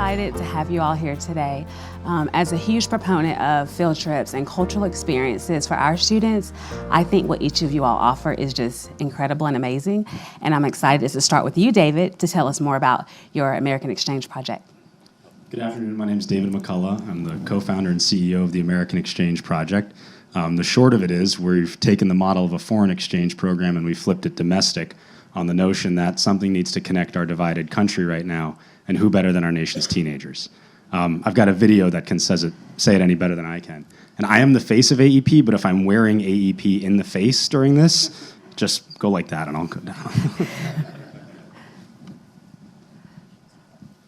excited to have you all here today. As a huge proponent of field trips and cultural experiences for our students, I think what each of you all offer is just incredible and amazing. And I'm excited to start with you, David, to tell us more about your American Exchange Project. Good afternoon, my name is David McCullough. I'm the co-founder and CEO of the American Exchange Project. The short of it is we've taken the model of a foreign exchange program and we flipped it domestic on the notion that something needs to connect our divided country right now, and who better than our nation's teenagers. I've got a video that can say it any better than I can. And I am the face of AEP, but if I'm wearing AEP in the face during this, just go like that and I'll go down.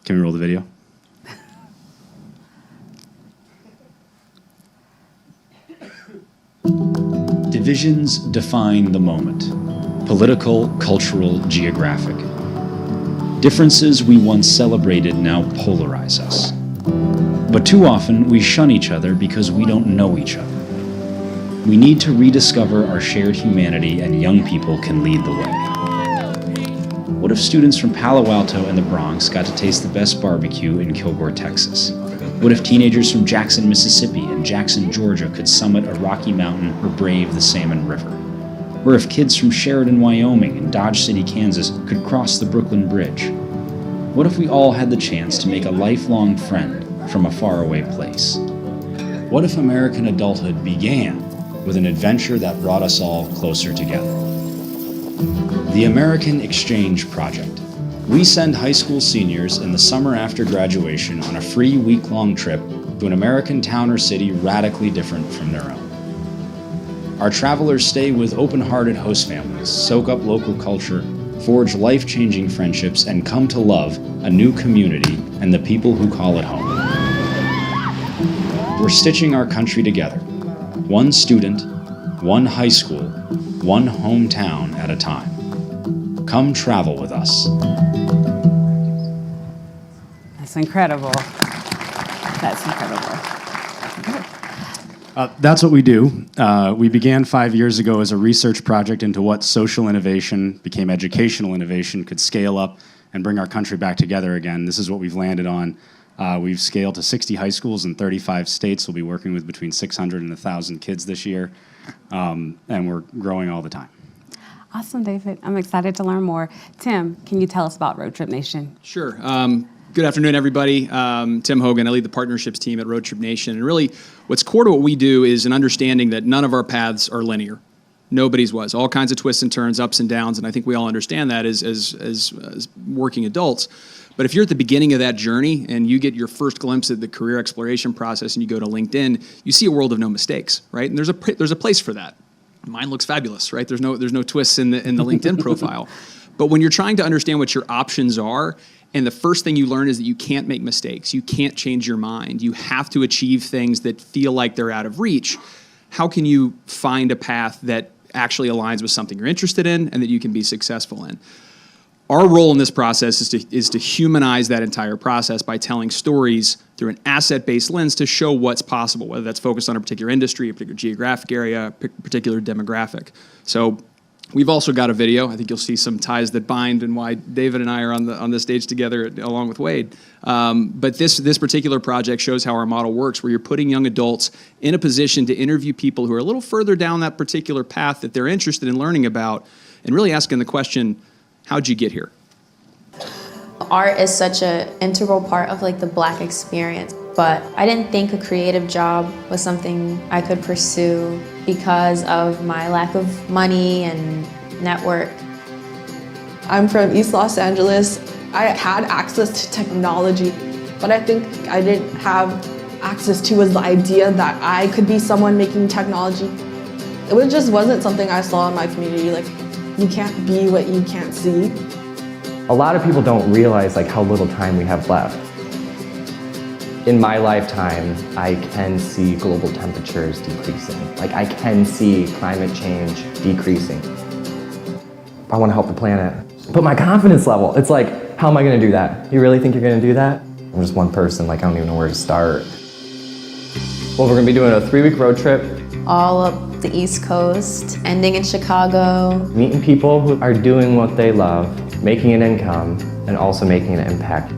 Can we roll the video? Divisions define the moment. Political, cultural, geographic. Differences we once celebrated now polarize us. But too often we shun each other because we don't know each other. We need to rediscover our shared humanity, and young people can lead the way. What if students from Palo Alto and the Bronx got to taste the best barbecue in Kilgore, Texas? What if teenagers from Jackson, Mississippi and Jackson, Georgia could summit a rocky mountain or brave the Salmon River? Or if kids from Sheridan, Wyoming and Dodge City, Kansas could cross the Brooklyn Bridge? What if we all had the chance to make a lifelong friend from a faraway place? What if American adulthood began with an adventure that brought us all closer together? The American Exchange Project. We send high school seniors in the summer after graduation on a free week-long trip to an American town or city radically different from their own. Our travelers stay with open-hearted host families, soak up local culture, forge life-changing friendships, and come to love a new community and the people who call it home. We're stitching our country together, one student, one high school, one hometown at a time. Come travel with us. That's incredible. That's incredible. That's what we do. We began 5 years ago as a research project into what social innovation, became educational innovation, could scale up and bring our country back together again. This is what we've landed on. We've scaled to 60 high schools in 35 states. We'll be working with between 600 and 1,000 kids this year, and we're growing all the time. Awesome, David. I'm excited to learn more. Tim, can you tell us about Roadtrip Nation? Sure. Good afternoon, everybody. Tim Hogan. I lead the partnerships team at Roadtrip Nation. And really, what's core to what we do is an understanding that none of our paths are linear. Nobody's was. All kinds of twists and turns, ups and downs, and I think we all understand that as working adults. But if you're at the beginning of that journey and you get your first glimpse at the career exploration process and you go to LinkedIn, you see a world of no mistakes, right? And there's a place for that. Mine looks fabulous, right? There's no twists in the LinkedIn profile. But when you're trying to understand what your options are, and the first thing you learn is that you can't make mistakes, you can't change your mind, you have to achieve things that feel like they're out of reach, how can you find a path that actually aligns with something you're interested in and that you can be successful in? Our role in this process is to humanize that entire process by telling stories through an asset-based lens to show what's possible, whether that's focused on a particular industry, a particular geographic area, a particular demographic. So we've also got a video. I think you'll see some ties that bind and why David and I are on the stage together along with Wade. But this particular project shows how our model works, where you're putting young adults in a position to interview people who are a little further down that particular path that they're interested in learning about, and really asking the question, how'd you get here? Art is such an integral part of the Black experience, but I didn't think a creative job was something I could pursue because of my lack of money and network. I'm from East Los Angeles. I had access to technology, but I think I didn't have access to was the idea that I could be someone making technology. It just wasn't something I saw in my community. You can't be what you can't see. A lot of people don't realize how little time we have left. In my lifetime, I can see global temperatures decreasing. I can see climate change decreasing. I want to help the planet. But my confidence level, it's how am I going to do that? You really think you're going to do that? I'm just one person, I don't even know where to start. Well, we're going to be doing a 3-week road trip. All up the East Coast, ending in Chicago. Meeting people who are doing what they love, making an income, and also making an impact.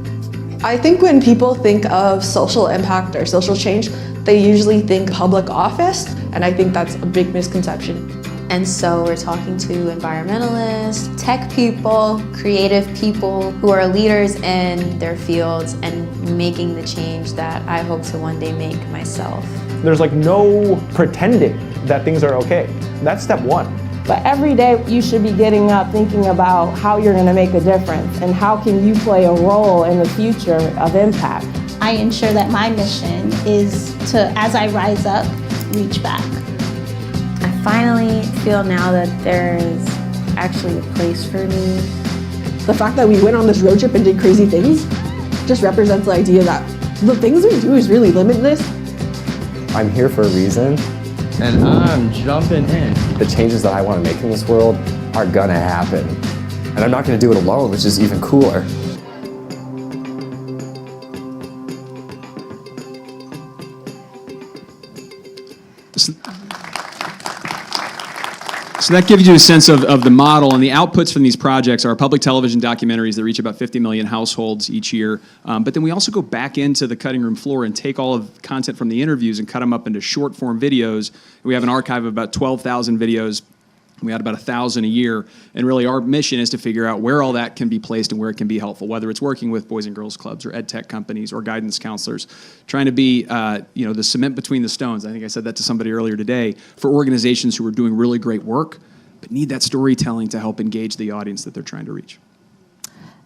I think when people think of social impact or social change, they usually think public office, and I think that's a big misconception. And so we're talking to environmentalists, tech people, creative people who are leaders in their fields and making the change that I hope to one day make myself. There's like no pretending that things are okay. That's step one. But every day you should be getting up thinking about how you're going to make a difference and how can you play a role in the future of impact. I ensure that my mission is to, as I rise up, reach back. I finally feel now that there is actually a place for me. The fact that we went on this road trip and did crazy things just represents the idea that the things we do is really limitless. I'm here for a reason. And I'm jumping in. The changes that I want to make in this world are gonna happen. And I'm not gonna do it alone, which is even cooler. So that gives you a sense of the model, and the outputs from these projects are public television documentaries that reach about 50 million households each year. But then we also go back into the cutting room floor and take all of the content from the interviews and cut them up into short form videos. We have an archive of about 12,000 videos. We had about 1,000 a year, and really our mission is to figure out where all that can be placed and where it can be helpful, whether it's working with boys and girls clubs or ed tech companies or guidance counselors, trying to be the cement between the stones. I think I said that to somebody earlier today, for organizations who are doing really great work, but need that storytelling to help engage the audience that they're trying to reach.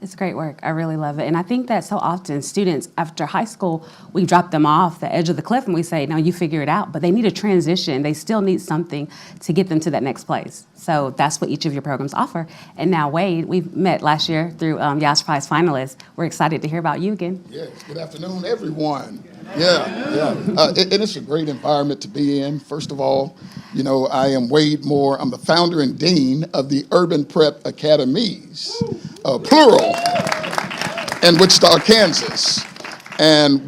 It's great work. I really love it. And I think that so often students, after high school, we drop them off the edge of the cliff and we say, no, you figure it out. But they need a transition. They still need something to get them to that next place. So that's what each of your programs offer. And now, Wade, we met last year through Yass Prize finalists. We're excited to hear about you again. Yes, good afternoon, everyone. And it's a great environment to be in. First of all, I am Wade Moore. I'm the founder and dean of the Urban Prep Academies, plural, in Wichita, Kansas. And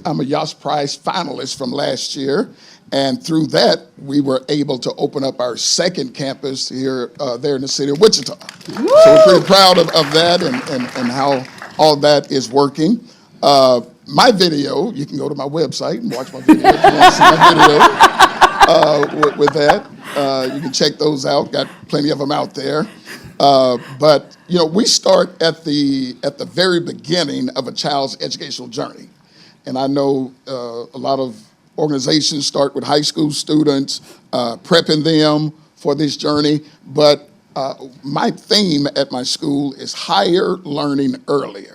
I'm a Yass Prize finalist from last year. And through that, we were able to open up our second campus here, there in the city of Wichita. So we're pretty proud of that and how all that is working. My video, you can go to my website and watch my video if you want to see my video with that. You can check those out, got plenty of them out there. But we start at the very beginning of a child's educational journey. And I know a lot of organizations start with high school students, prepping them for this journey. But my theme at my school is higher learning earlier.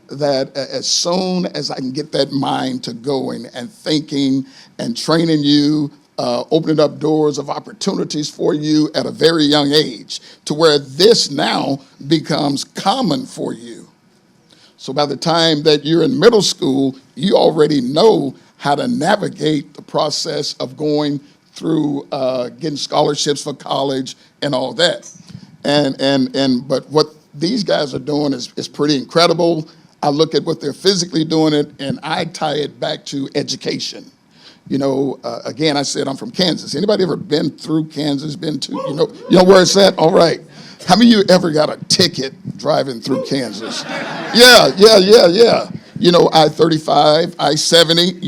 That as soon as I can get that mind to going and thinking and training you, opening up doors of opportunities for you at a very young age, to where this now becomes common for you. So by the time that you're in middle school, you already know how to navigate the process of going through getting scholarships for college and all that. But what these guys are doing is pretty incredible. I look at what they're physically doing and I tie it back to education. Again, I said I'm from Kansas. Anybody ever been through Kansas, been to, you know where it's at? All right. How many of you ever got a ticket driving through Kansas? Yeah. I-35, I-70,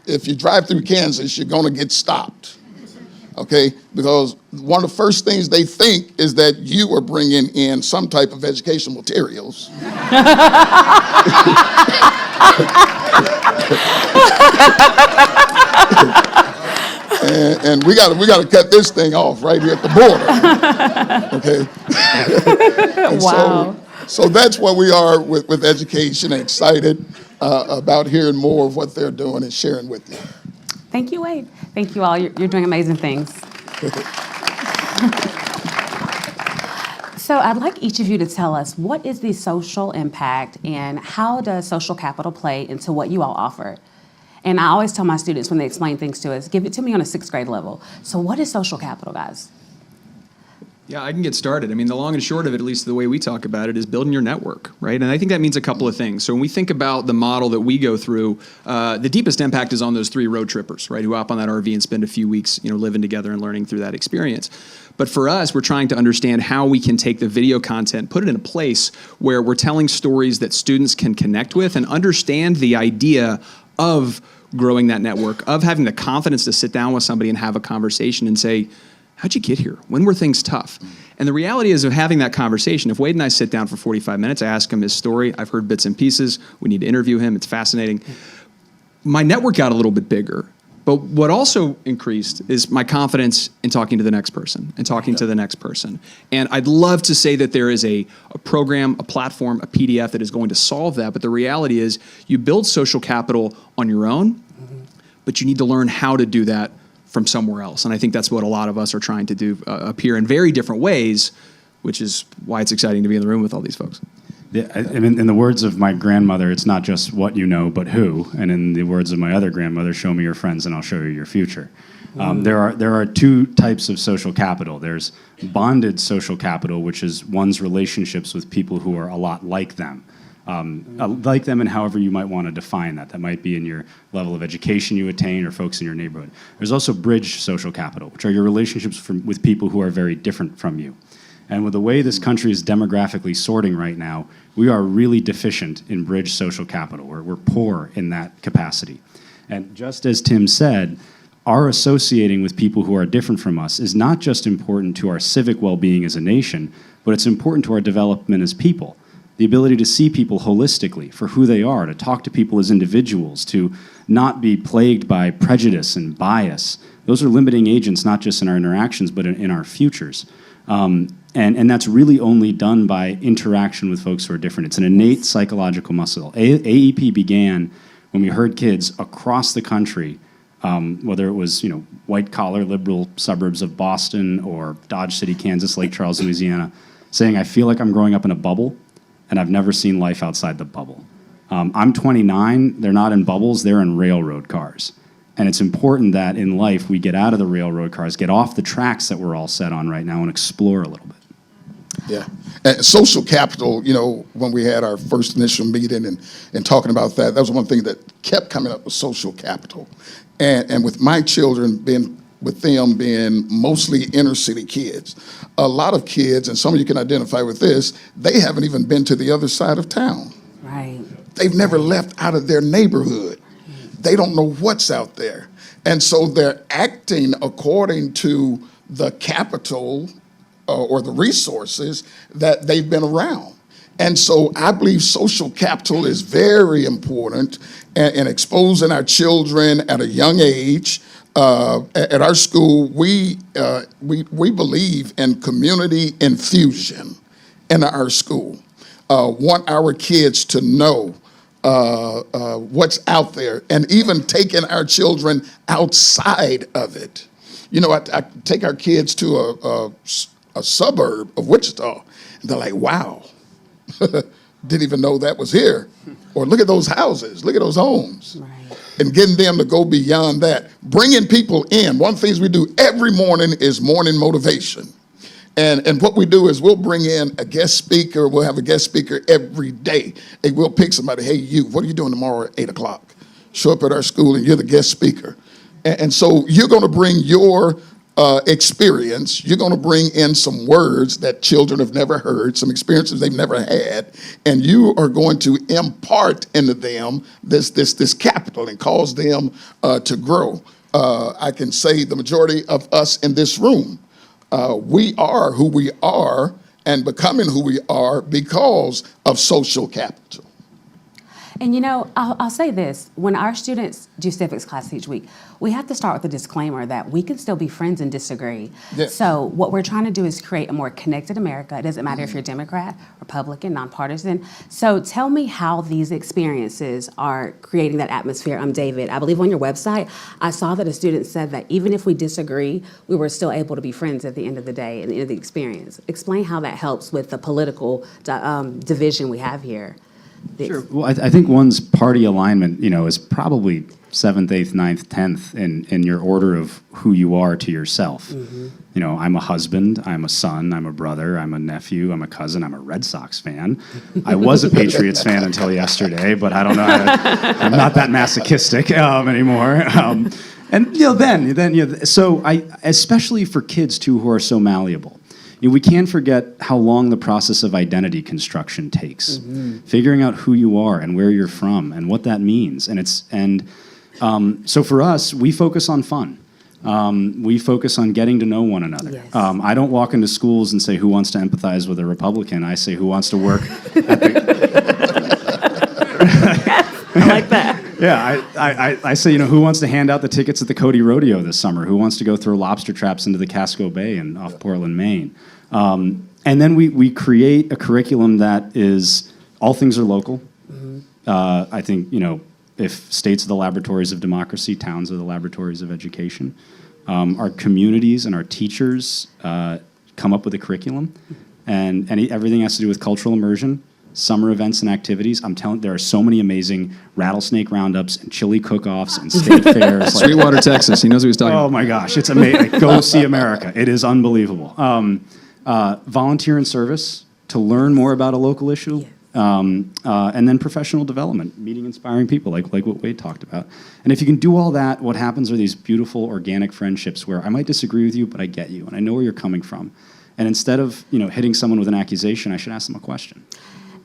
if you drive through Kansas, you're gonna get stopped. Okay, because one of the first things they think is that you are bringing in some type of educational materials. and we got to cut this thing off right here at the border. Okay. Wow. So that's where we are with education, and excited about hearing more of what they're doing and sharing with you. Thank you, Wade. Thank you all. You're doing amazing things. So I'd like each of you to tell us, what is the social impact and how does social capital play into what you all offer? And I always tell my students when they explain things to us, give it to me on a 6th grade level. So what is social capital, guys? Yeah, I can get started. I mean, the long and short of it, at least the way we talk about it, is building your network, right? And I think that means a couple of things. So when we think about the model that we go through, the deepest impact is on those 3 road trippers, right, who hop on that RV and spend a few weeks, living together and learning through that experience. But for us, we're trying to understand how we can take the video content, put it in a place where we're telling stories that students can connect with and understand the idea of growing that network, of having the confidence to sit down with somebody and have a conversation and say, how'd you get here? When were things tough? And the reality is of having that conversation, if Wade and I sit down for 45 minutes, I ask him his story, I've heard bits and pieces, we need to interview him, it's fascinating. My network got a little bit bigger, but what also increased is my confidence in talking to the next person and talking to the next person. And I'd love to say that there is a program, a platform, a PDF that is going to solve that, but the reality is you build social capital on your own, but you need to learn how to do that from somewhere else. And I think that's what a lot of us are trying to do up here in very different ways, which is why it's exciting to be in the room with all these folks. Yeah, I mean, in the words of my grandmother, it's not just what you know, but who. And in the words of my other grandmother, show me your friends and I'll show you your future. There are 2 types of social capital. There's bonded social capital, which is one's relationships with people who are a lot like them. Like them and however you might want to define that. That might be in your level of education you attain or folks in your neighborhood. There's also bridge social capital, which are your relationships with people who are very different from you. And with the way this country is demographically sorting right now, we are really deficient in bridge social capital. We're poor in that capacity. And just as Tim said, our associating with people who are different from us is not just important to our civic well-being as a nation, but it's important to our development as people. The ability to see people holistically for who they are, to talk to people as individuals, to not be plagued by prejudice and bias. Those are limiting agents, not just in our interactions, but in our futures. And that's really only done by interaction with folks who are different. It's an innate psychological muscle. AEP began when we heard kids across the country, whether it was white-collar liberal suburbs of Boston or Dodge City, Kansas, Lake Charles, Louisiana, saying, I feel like I'm growing up in a bubble, and I've never seen life outside the bubble. I'm 29, they're not in bubbles, they're in railroad cars. And it's important that in life we get out of the railroad cars, get off the tracks that we're all set on right now and explore a little bit. Yeah. And social capital, when we had our first initial meeting and talking about that, that was one thing that kept coming up with social capital. And with my children being mostly inner city kids, a lot of kids, and some of you can identify with this, they haven't even been to the other side of town. Right. They've never left out of their neighborhood. They don't know what's out there. And so they're acting according to the capital or the resources that they've been around. And so I believe social capital is very important in exposing our children at a young age. At our school, we believe in community infusion in our school. Want our kids to know what's out there, and even taking our children outside of it. I take our kids to a suburb of Wichita, and they're like, wow, didn't even know that was here. Or look at those houses, look at those homes. Right. And getting them to go beyond that. Bringing people in. One of the things we do every morning is morning motivation. And what we do is we'll bring in a guest speaker. We'll have a guest speaker every day. And we'll pick somebody, hey, you, what are you doing tomorrow at 8 o'clock? Show up at our school and you're the guest speaker. And so you're going to bring your experience. You're going to bring in some words that children have never heard, some experiences they've never had, and you are going to impart into them this capital and cause them to grow. I can say the majority of us in this room, we are who we are and becoming who we are because of social capital. And I'll say this, when our students do civics class each week, we have to start with a disclaimer that we can still be friends and disagree. Yes. So what we're trying to do is create a more connected America. It doesn't matter if you're Democrat, Republican, nonpartisan. So tell me how these experiences are creating that atmosphere. I'm David. I believe on your website, I saw that a student said that even if we disagree, we were still able to be friends at the end of the day, at the end of the experience. Explain how that helps with the political division we have here. Sure. Well, I think one's party alignment, is probably 7th, 8th, 9th, 10th in your order of who you are to yourself. I'm a husband, I'm a son, I'm a brother, I'm a nephew, I'm a cousin, I'm a Red Sox fan. I was a Patriots fan until yesterday, but I don't know. I'm not that masochistic anymore. So especially for kids too who are so malleable. We can't forget how long the process of identity construction takes. Figuring out who you are and where you're from and what that means. So for us, we focus on fun. We focus on getting to know one another. Yes. I don't walk into schools and say, who wants to empathize with a Republican? I say, who wants to work at the... I like that. Yeah, I say, who wants to hand out the tickets at the Cody Rodeo this summer? Who wants to go throw lobster traps into the Casco Bay and off Portland, Maine? And then we create a curriculum that is, all things are local. I think, if states are the laboratories of democracy, towns are the laboratories of education. Our communities and our teachers come up with a curriculum, and everything has to do with cultural immersion, summer events and activities. I'm telling, there are so many amazing rattlesnake roundups and chili cook-offs and state fairs. Sweetwater, Texas. He knows what he's talking about. Oh my gosh, it's amazing. Go see America. It is unbelievable. Volunteer and service to learn more about a local issue. And then professional development, meeting inspiring people like what Wade talked about. And if you can do all that, what happens are these beautiful organic friendships where I might disagree with you, but I get you, and I know where you're coming from. And instead of hitting someone with an accusation, I should ask them a question.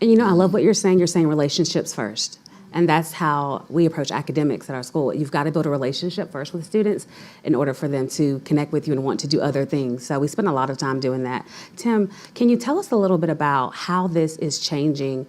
And I love what you're saying. You're saying relationships first. And that's how we approach academics at our school. You've got to build a relationship first with students in order for them to connect with you and want to do other things. So we spend a lot of time doing that. Tim, can you tell us a little bit about how this is changing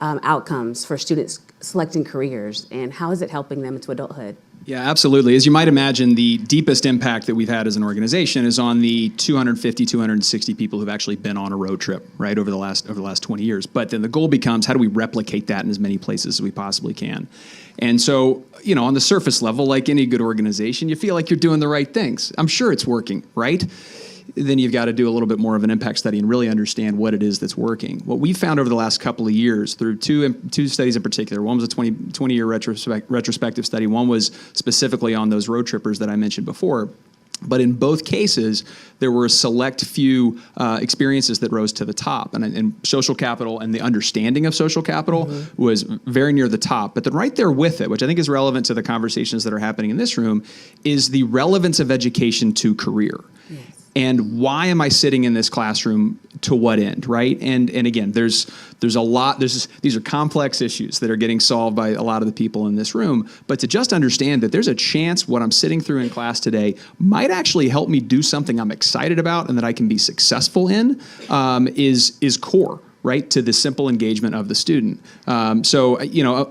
outcomes for students selecting careers, and how is it helping them into adulthood? Yeah, absolutely. As you might imagine, the deepest impact that we've had as an organization is on the 250, 260 people who've actually been on a road trip, right, over the last 20 years. But then the goal becomes, how do we replicate that in as many places as we possibly can? And so, on the surface level, like any good organization, you feel like you're doing the right things. I'm sure it's working, right? Then you've got to do a little bit more of an impact study and really understand what it is that's working. What we found over the last couple of years through two studies in particular, one was a 20-year retrospective study, one was specifically on those road trippers that I mentioned before. But in both cases, there were a select few experiences that rose to the top. And social capital and the understanding of social capital was very near the top. But then right there with it, which I think is relevant to the conversations that are happening in this room, is the relevance of education to career. Yes. And why am I sitting in this classroom? To what end, right? And again, there's a lot. These are complex issues that are getting solved by a lot of the people in this room. But to just understand that there's a chance what I'm sitting through in class today might actually help me do something I'm excited about and that I can be successful in is core. Right, to the simple engagement of the student. So,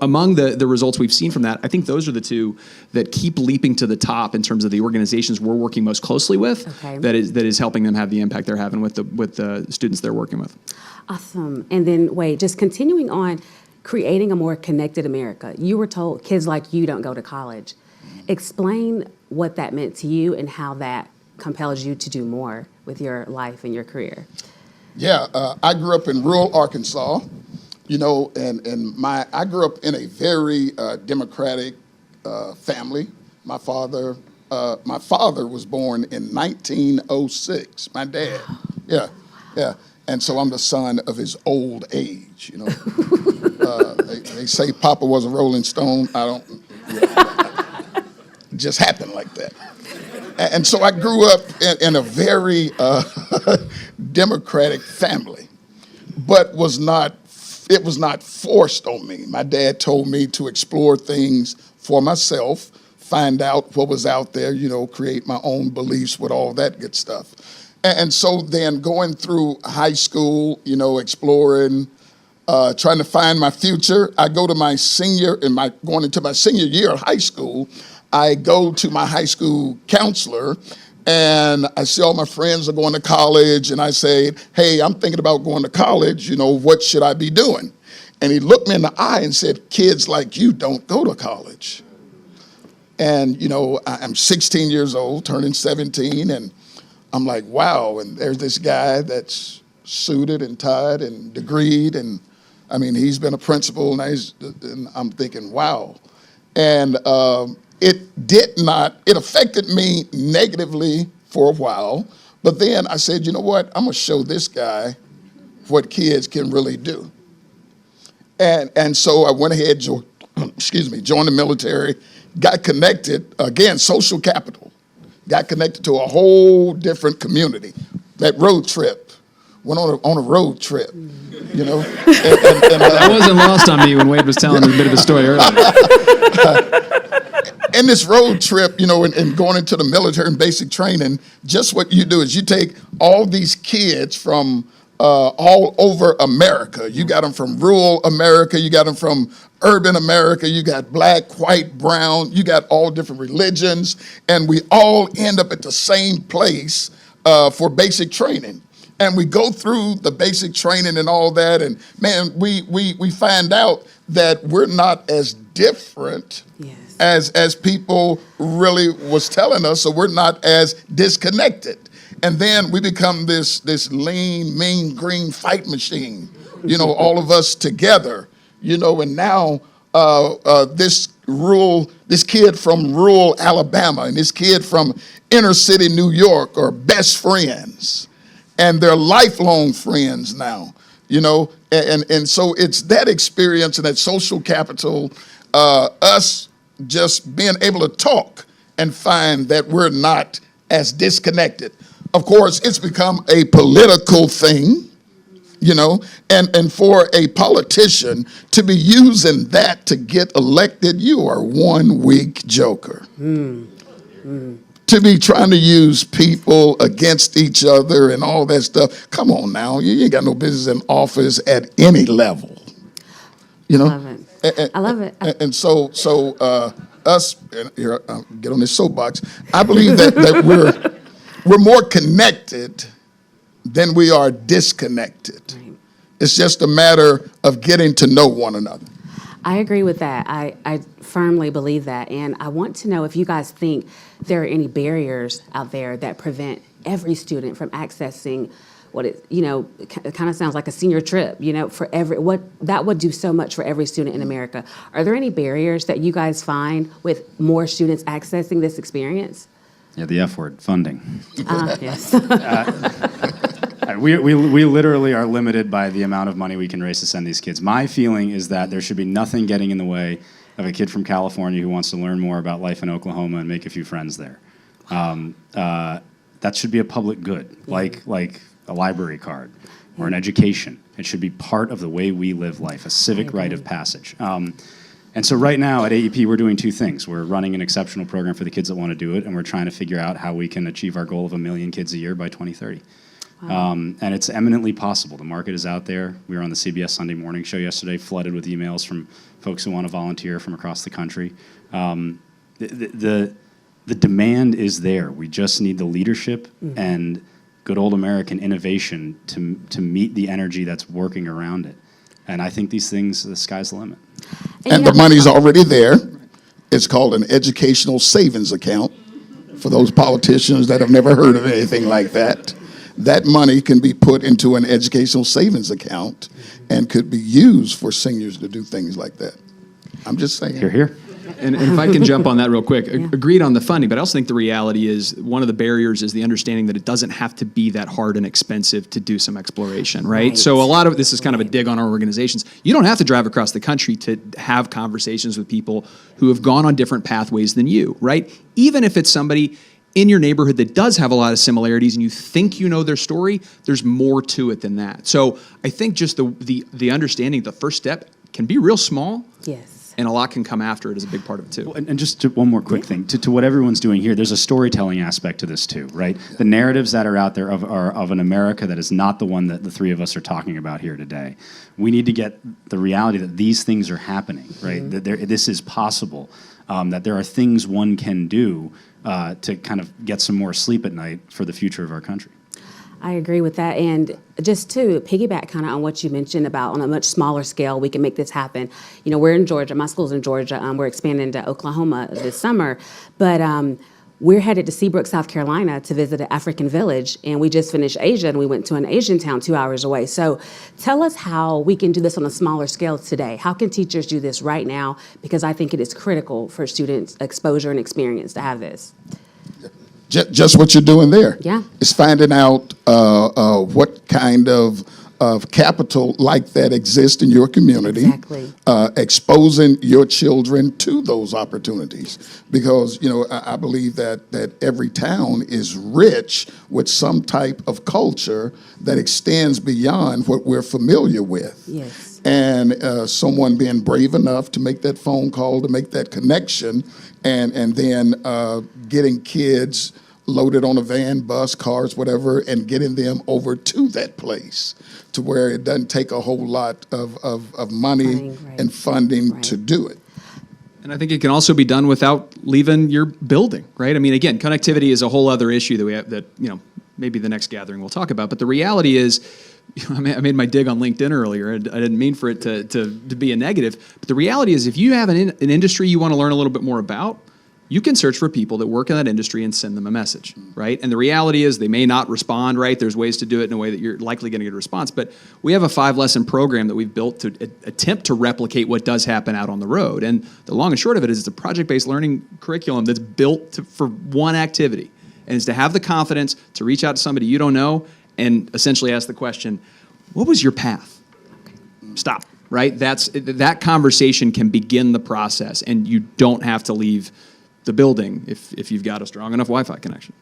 among the results we've seen from that, I think those are the two that keep leaping to the top in terms of the organizations we're working most closely with. Okay. That is helping them have the impact they're having with the students they're working with. Awesome. And then, Wade, just continuing on, creating a more connected America. You were told kids like you don't go to college. Explain what that meant to you and how that compels you to do more with your life and your career. Yeah, I grew up in rural Arkansas, and I grew up in a very democratic family. My father was born in 1906. My dad, yeah, and so I'm the son of his old age. They say Papa was a Rolling Stone. I don't. It just happened like that. And so I grew up in a very democratic family, but it was not forced on me. My dad told me to explore things for myself, find out what was out there, create my own beliefs with all that good stuff. And so then going through high school, exploring, trying to find my future, I go to going into my senior year of high school, I go to my high school counselor and I see all my friends are going to college and I say, hey, I'm thinking about going to college, what should I be doing? And he looked me in the eye and said, kids like you don't go to college. And, I'm 16 years old, turning 17, and I'm like, wow, and there's this guy that's suited and tied and degreed and I mean, he's been a principal, and I'm thinking, wow. And it affected me negatively for a while, but then I said, you know what, I'm gonna show this guy what kids can really do. And so I went ahead, joined the military, got connected, again, social capital, got connected to a whole different community. That road trip, went on a road trip, you know. That wasn't lost on me when Wade was telling a bit of a story earlier. In this road trip, you know, and going into the military and basic training, just what you do is you take all these kids from all over America. You got them from rural America, you got them from urban America, you got black, white, brown, you got all different religions, and we all end up at the same place for basic training. And we go through the basic training and all that, and man, we find out that we're not as different as people really was telling us, so we're not as disconnected. And then we become this lean, mean, green fight machine, you know, all of us together, you know, and now this kid from rural Alabama and this kid from inner city New York are best friends, and they're lifelong friends now, you know, and so it's that experience and that social capital, us just being able to talk and find that we're not as disconnected. Of course, it's become a political thing, you know, and for a politician to be using that to get elected, you are one weak joker. To be trying to use people against each other and all that stuff. Come on now, you ain't got no business in office at any level, you know. I love it. And so us, and here I'll get on this soapbox. I believe that we're more connected than we are disconnected. Right. It's just a matter of getting to know one another. I agree with that. I firmly believe that. And I want to know if you guys think there are any barriers out there that prevent every student from accessing what it, you know, it kind of sounds like a senior trip, you know, for what that would do so much for every student in America. Are there any barriers that you guys find with more students accessing this experience? Yeah, the F word, funding. Yes. We literally are limited by the amount of money we can raise to send these kids. My feeling is that there should be nothing getting in the way of a kid from California who wants to learn more about life in Oklahoma and make a few friends there. That should be a public good, like a library card or an education. It should be part of the way we live life, a civic rite of passage. And so right now at AEP, we're doing two things. We're running an exceptional program for the kids that want to do it, and we're trying to figure out how we can achieve our goal of 1 million kids a year by 2030. Wow. And it's eminently possible. The market is out there. We were on the CBS Sunday Morning Show yesterday, flooded with emails from folks who want to volunteer from across the country. The demand is there. We just need the leadership and good old American innovation to meet the energy that's working around it. And I think these things, the sky's the limit. And the money's already there. It's called an educational savings account. For those politicians that have never heard of anything like that, that money can be put into an educational savings account and could be used for seniors to do things like that. I'm just saying. Hear, hear. And if I can jump on that real quick, agreed on the funding, but I also think the reality is one of the barriers is the understanding that it doesn't have to be that hard and expensive to do some exploration, right? So a lot of this is kind of a dig on our organizations. You don't have to drive across the country to have conversations with people who have gone on different pathways than you, right? Even if it's somebody in your neighborhood that does have a lot of similarities and you think you know their story, there's more to it than that. So I think just the understanding, the first step can be real small. Yes. And a lot can come after it is a big part of it too. And just one more quick thing to what everyone's doing here. There's a storytelling aspect to this too, right? Yeah. The narratives that are out there are of an America that is not the one that the three of us are talking about here today. We need to get the reality that these things are happening, right? That this is possible. That there are things one can do to kind of get some more sleep at night for the future of our country. I agree with that. And just to piggyback kind of on what you mentioned about on a much smaller scale, we can make this happen. You know, we're in Georgia. My school's in Georgia. We're expanding to Oklahoma this summer. But we're headed to Seabrook, South Carolina to visit an African village, and we just finished Asia, and we went to an Asian town 2 hours away. So tell us how we can do this on a smaller scale today. How can teachers do this right now? Because I think it is critical for students' exposure and experience to have this. Just what you're doing there. Yeah. Is finding out what kind of capital like that exists in your community. Exactly. Exposing your children to those opportunities, because I believe that every town is rich with some type of culture that extends beyond what we're familiar with. Yes. And someone being brave enough to make that phone call, to make that connection, and then getting kids loaded on a van, bus, cars, whatever, and getting them over to that place to where it doesn't take a whole lot of money Right. and funding Right. to do it. And I think it can also be done without leaving your building, right? I mean, again, connectivity is a whole other issue that we have that, maybe the next gathering we'll talk about. But the reality is, I made my dig on LinkedIn earlier, and I didn't mean for it to be a negative. But the reality is, if you have an industry you want to learn a little bit more about, you can search for people that work in that industry and send them a message, right? And the reality is they may not respond, right? There's ways to do it in a way that you're likely going to get a response. But we have a 5-lesson program that we've built to attempt to replicate what does happen out on the road. And the long and short of it is it's a project-based learning curriculum that's built for one activity. And it's to have the confidence to reach out to somebody you don't know and essentially ask the question, what was your path? Stop, right? That conversation can begin the process, and you don't have to leave the building if you've got a strong enough Wi-Fi connection.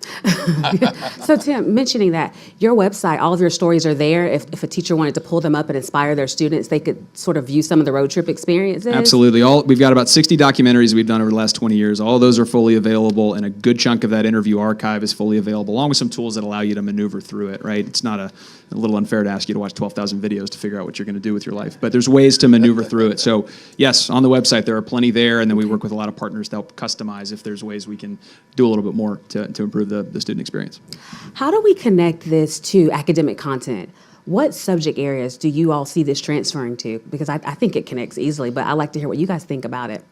So Tim, mentioning that, your website, all of your stories are there. If a teacher wanted to pull them up and inspire their students, they could sort of view some of the road trip experiences? Absolutely. We've got about 60 documentaries we've done over the last 20 years. All of those are fully available, and a good chunk of that interview archive is fully available, along with some tools that allow you to maneuver through it, right? It's not a little unfair to ask you to watch 12,000 videos to figure out what you're going to do with your life, but there's ways to maneuver through it. So yes, on the website, there are plenty there, and then we work with a lot of partners to help customize if there's ways we can do a little bit more to improve the student experience. How do we connect this to academic content? What subject areas do you all see this transferring to? Because I think it connects easily, but I'd like to hear what you guys think about it.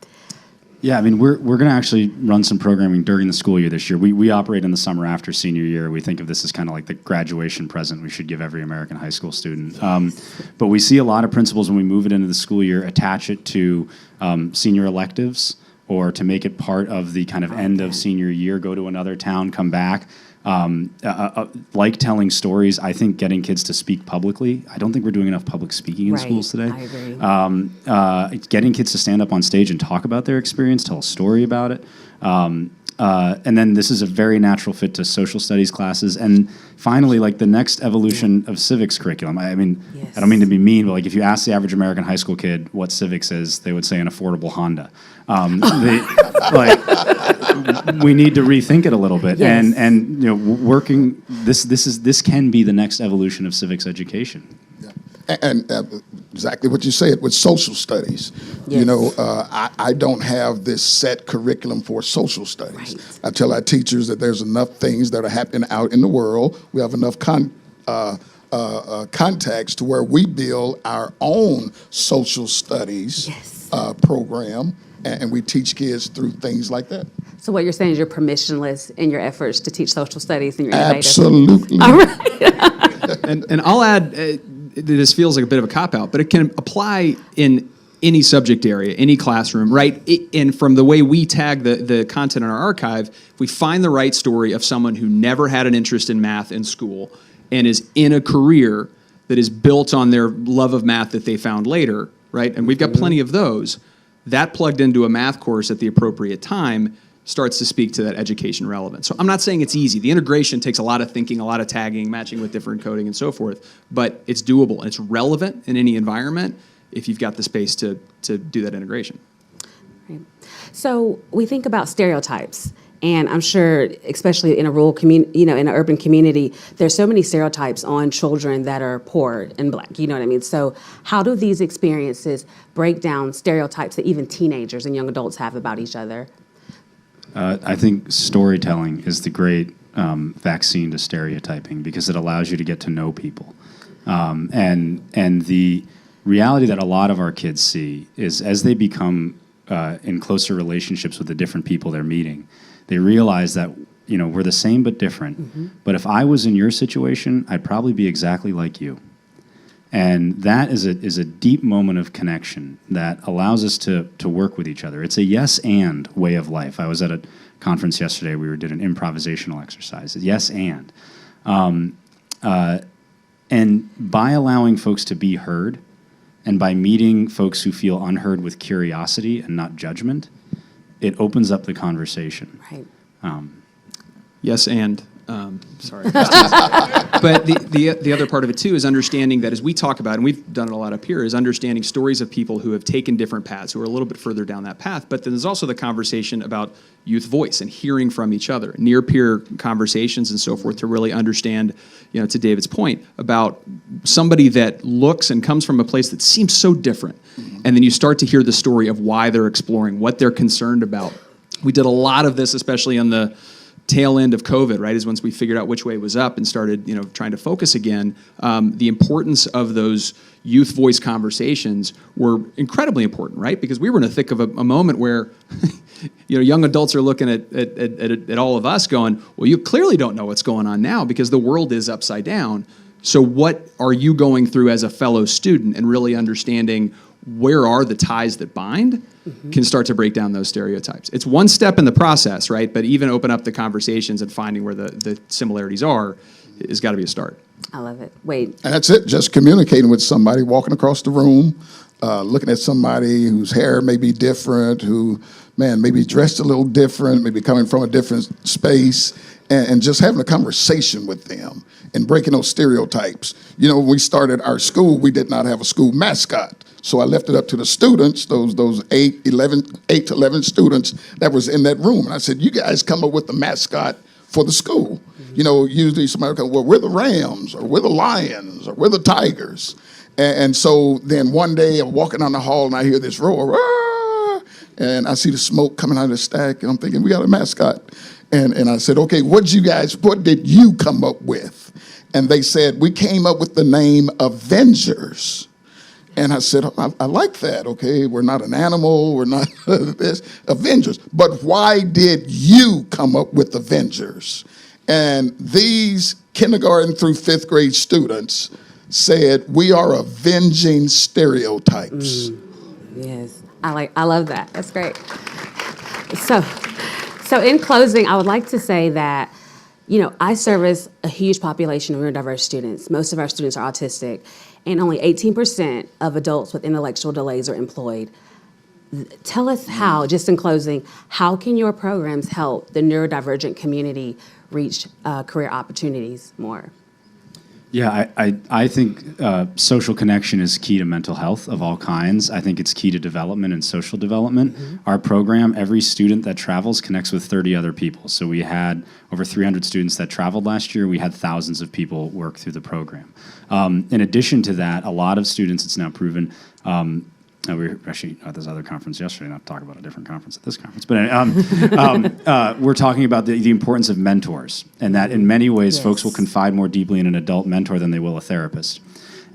Yeah, I mean, we're going to actually run some programming during the school year this year. We operate in the summer after senior year. We think of this as kind of like the graduation present we should give every American high school student. But we see a lot of principals when we move it into the school year attach it to senior electives, or to make it part of the kind of end of senior year, go to another town, come back. Like telling stories, I think getting kids to speak publicly. I don't think we're doing enough public speaking in schools today. I agree. Getting kids to stand up on stage and talk about their experience, tell a story about it. And then this is a very natural fit to social studies classes. And finally, like the next evolution of civics curriculum. I mean, Yes. I don't mean to be mean, but like if you ask the average American high school kid what civics is, they would say an affordable Honda. We need to rethink it a little bit. Yes. And working this can be the next evolution of civics education. And exactly what you said with social studies. Yes. I don't have this set curriculum for social studies. Right. I tell our teachers that there's enough things that are happening out in the world. We have enough contacts to where we build our own social studies Yes. program, and we teach kids through things like that. So what you're saying is you're permissionless in your efforts to teach social studies and you're innovative. Absolutely. All right. And I'll add, this feels like a bit of a cop-out, but it can apply in any subject area, any classroom, right? And from the way we tag the content in our archive, if we find the right story of someone who never had an interest in math in school and is in a career that is built on their love of math that they found later, right? And we've got plenty of those. That plugged into a math course at the appropriate time starts to speak to that education relevance. So I'm not saying it's easy. The integration takes a lot of thinking, a lot of tagging, matching with different coding and so forth, but it's doable and it's relevant in any environment if you've got the space to do that integration. Right. So we think about stereotypes, and I'm sure, especially in a rural community, in an urban community, there's so many stereotypes on children that are poor and Black. You know what I mean? So how do these experiences break down stereotypes that even teenagers and young adults have about each other? I think storytelling is the great vaccine to stereotyping, because it allows you to get to know people. And the reality that a lot of our kids see is as they become in closer relationships with the different people they're meeting, They realize that, we're the same but different. But if I was in your situation, I'd probably be exactly like you. And that is a deep moment of connection that allows us to work with each other. It's a yes and way of life. I was at a conference yesterday. We did an improvisational exercise. Yes and. And by allowing folks to be heard, and by meeting folks who feel unheard with curiosity and not judgment, it opens up the conversation. Right. Yes, and sorry. But the other part of it too is understanding that as we talk about, and we've done it a lot up here, is understanding stories of people who have taken different paths, who are a little bit further down that path. But then there's also the conversation about youth voice and hearing from each other, near peer conversations and so forth, to really understand, to David's point, about somebody that looks and comes from a place that seems so different. And then you start to hear the story of why they're exploring, what they're concerned about. We did a lot of this, especially on the tail end of COVID, right, is once we figured out which way was up and started, trying to focus again. The importance of those youth voice conversations were incredibly important, right? Because we were in the thick of a moment where, young adults are looking at all of us going, well, you clearly don't know what's going on now because the world is upside down. So what are you going through as a fellow student, and really understanding where are the ties that bind can start to break down those stereotypes. It's one step in the process, right? But even open up the conversations and finding where the similarities are has got to be a start. I love it. Wait. And that's it, just communicating with somebody, walking across the room, looking at somebody whose hair may be different, who, maybe dressed a little different, maybe coming from a different space, and just having a conversation with them and breaking those stereotypes. When we started our school, we did not have a school mascot. So I left it up to the students, those 8 to 11 students that was in that room. And I said, you guys come up with the mascot for the school. Usually somebody will go, well, we're the Rams, or we're the Lions, or we're the Tigers. And so then one day I'm walking down the hall and I hear this roar, "Rah!" And I see the smoke coming out of the stack, and I'm thinking, we got a mascot. And I said, okay, what did you come up with? And they said, we came up with the name Avengers. And I said, I like that, okay? We're not an animal, we're not this, Avengers. But why did you come up with Avengers? And these kindergarten through 5th grade students said, we are avenging stereotypes. Yes, I love that. That's great. So in closing, I would like to say that, I service a huge population of neurodiverse students. Most of our students are autistic, and only 18% of adults with intellectual delays are employed. Tell us how, just in closing, how can your programs help the neurodivergent community reach career opportunities more? Yeah, I think social connection is key to mental health of all kinds. I think it's key to development and social development. Our program, every student that travels connects with 30 other people. So we had over 300 students that traveled last year. We had thousands of people work through the program. In addition to that, a lot of students, it's now proven, we were actually at this other conference yesterday, not to talk about a different conference at this conference, but we're talking about the importance of mentors, and that in many ways, folks will confide more deeply in an adult mentor than they will a therapist.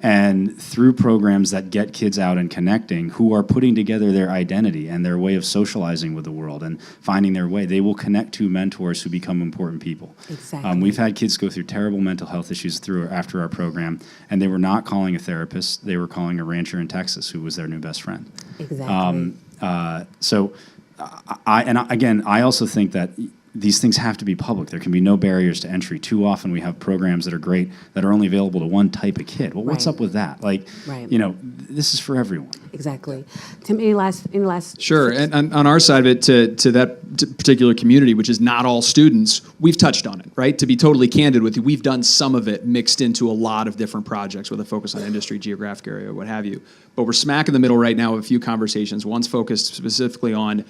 And through programs that get kids out and connecting, who are putting together their identity and their way of socializing with the world and finding their way, they will connect to mentors who become important people. Exactly. We've had kids go through terrible mental health issues after our program, and they were not calling a therapist, they were calling a rancher in Texas who was their new best friend. Exactly. I also think that these things have to be public. There can be no barriers to entry. Too often we have programs that are great that are only available to one type of kid. Well, what's up with that? This is for everyone. Exactly. Tim, any last? Sure. And on our side of it, to that particular community, which is not all students, we've touched on it, right? To be totally candid with you, we've done some of it mixed into a lot of different projects with a focus on industry, geographic area, what have you. But we're smack in the middle right now of a few conversations. One's focused specifically on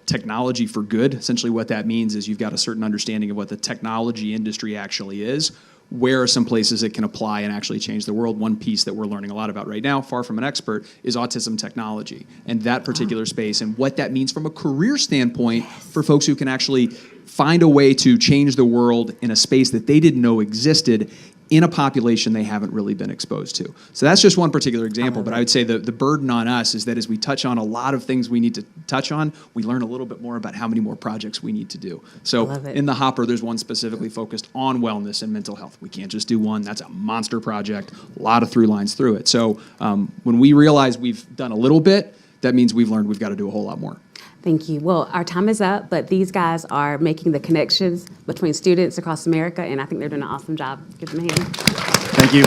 technology for good. Essentially what that means is you've got a certain understanding of what the technology industry actually is. Where are some places it can apply and actually change the world? One piece that we're learning a lot about right now, far from an expert, is autism technology and that particular space and what that means from a career standpoint for folks who can actually find a way to change the world in a space that they didn't know existed in a population they haven't really been exposed to. So that's just one particular example, but I would say the burden on us is that as we touch on a lot of things we need to touch on, we learn a little bit more about how many more projects we need to do. So in the hopper, there's one specifically focused on wellness and mental health. We can't just do one. That's a monster project, a lot of through lines through it. So when we realize we've done a little bit, that means we've learned we've got to do a whole lot more. Thank you. Well, our time is up, but these guys are making the connections between students across America, and I think they're doing an awesome job. Give them a hand. Thank you.